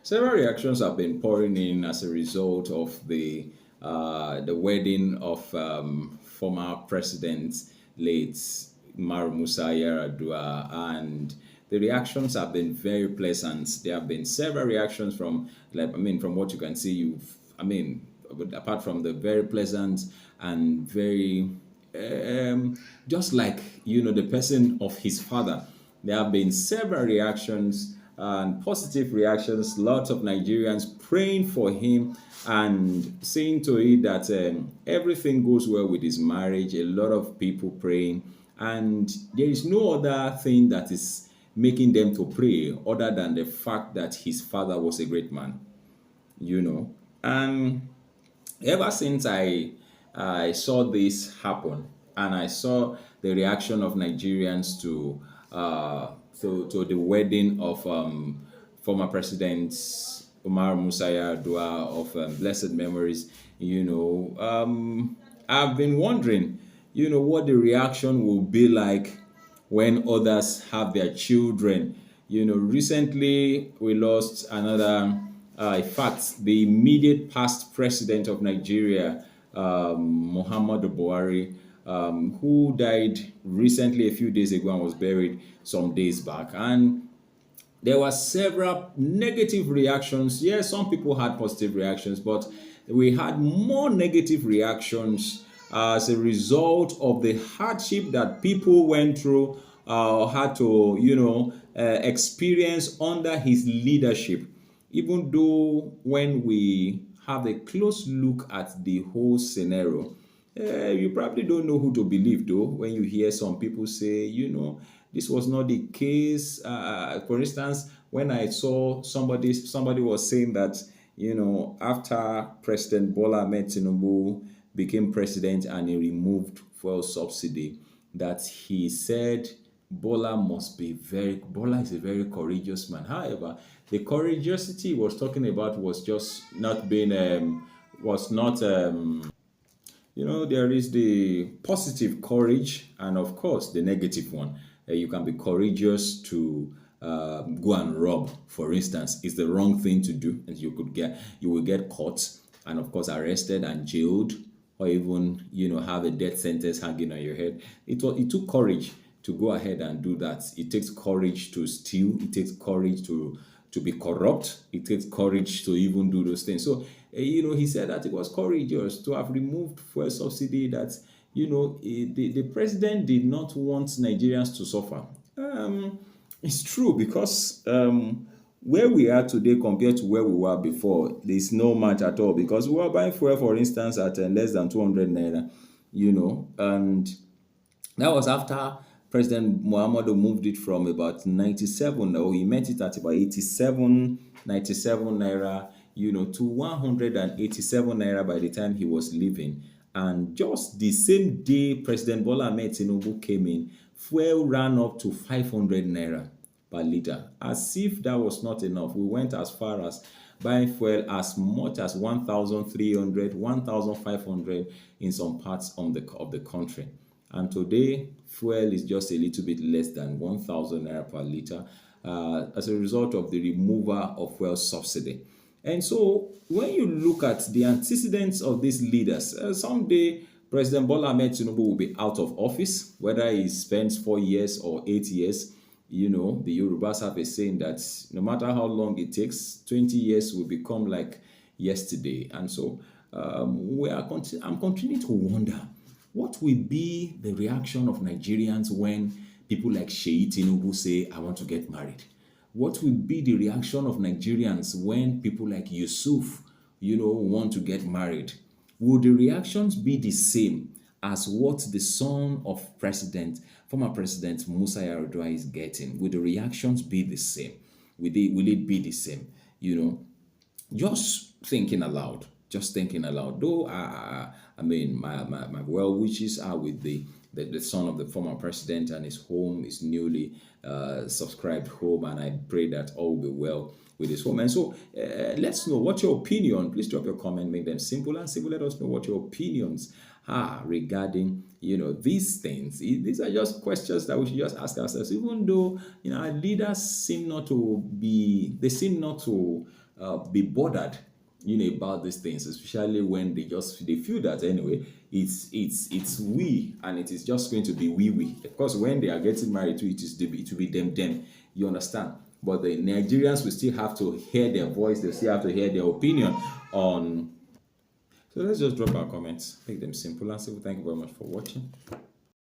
Several reactions have been pouring in as a result of the wedding of former President late Musa Yar'adua, and the reactions have been very pleasant. There have been several reactions from, like, I mean, from what you can see, I mean, apart from the very pleasant and very just like the person of his father, there have been several reactions and positive reactions, lots of Nigerians praying for him and seeing to it that everything goes well with his marriage, a lot of people praying, and there is no other thing that is making them to pray other than the fact that his father was a great man, and ever since I saw this happen, and I saw the reaction of Nigerians to the wedding of former President Umar Musa Yar'adua of blessed memories, I've been wondering, what the reaction will be like when others have their children. Recently we lost another, in fact, the immediate past president of Nigeria, Muhammadu Buhari, who died recently a few days ago and was buried some days back. And there were several negative reactions. Yes, some people had positive reactions, but we had more negative reactions as a result of the hardship that people went through, had to, experience under his leadership. Even though when we have a close look at the whole scenario, you probably don't know who to believe, though, when you hear some people say, this was not the case. For instance, when I saw somebody was saying that, after President Bola Ahmed Tinubu became president and he removed fuel subsidy, that he said Bola is a very courageous man. However, the courageosity he was talking about was just not being, was not, there is the positive courage and, of course, the negative one. You can be courageous to go and rob, for instance. It's the wrong thing to do, and you will get caught and, of course, arrested and jailed, or even have a death sentence hanging on your head. It took courage to go ahead and do that. It takes courage to steal. It takes courage to be corrupt. It takes courage to even do those things. So, he said that it was courageous to have removed fuel subsidy, that, the president did not want Nigerians to suffer. It's true, because where we are today compared to where we were before, there's no match at all, because we were buying fuel, for instance, at less than 200 naira, and that was after President Muhammadu moved it from about 97, or he met it at about 87, 97 naira, to 187 naira by the time he was leaving. And just the same day President Bola Ahmed Tinubu came in, fuel ran up to 500 naira per liter. As if that was not enough, we went as far as buying fuel as much as 1,300, 1,500 in some parts of the country. And today, fuel is just a little bit less than 1,000 naira per liter, as a result of the removal of fuel subsidy. And so, when you look at the antecedents of these leaders, someday President Bola Ahmed Tinubu will be out of office, whether he spends 4 years or 8 years. The Yorubas have a saying that no matter how long it takes, 20 years will become like yesterday. And so, I'm continuing to wonder, what will be the reaction of Nigerians when people like Sheyi Tinubu say, I want to get married? What will be the reaction of Nigerians when people like Yusuf, want to get married? Will the reactions be the same as what the son of former President Musa Yar'adua is getting? Will the reactions be the same? Will it be the same? Just thinking aloud. Just thinking aloud. Though, I mean, my well wishes are with the son of the former president and his home, his newly subscribed home, and I pray that all will be well with his home. And so, let's know what your opinion. Please drop your comment, make them simple and simple. Let us know what your opinions are regarding these things. These are just questions that we should just ask ourselves. Even though our leaders seem not to be bothered, about these things, especially when they feel that anyway, it's we, and it is just going to be we. Of course, when they are getting married to it will be them. You understand? But the Nigerians will still have to hear their voice. They still have to hear their opinion on. So let's just drop our comments, make them simple, and say thank you very much for watching.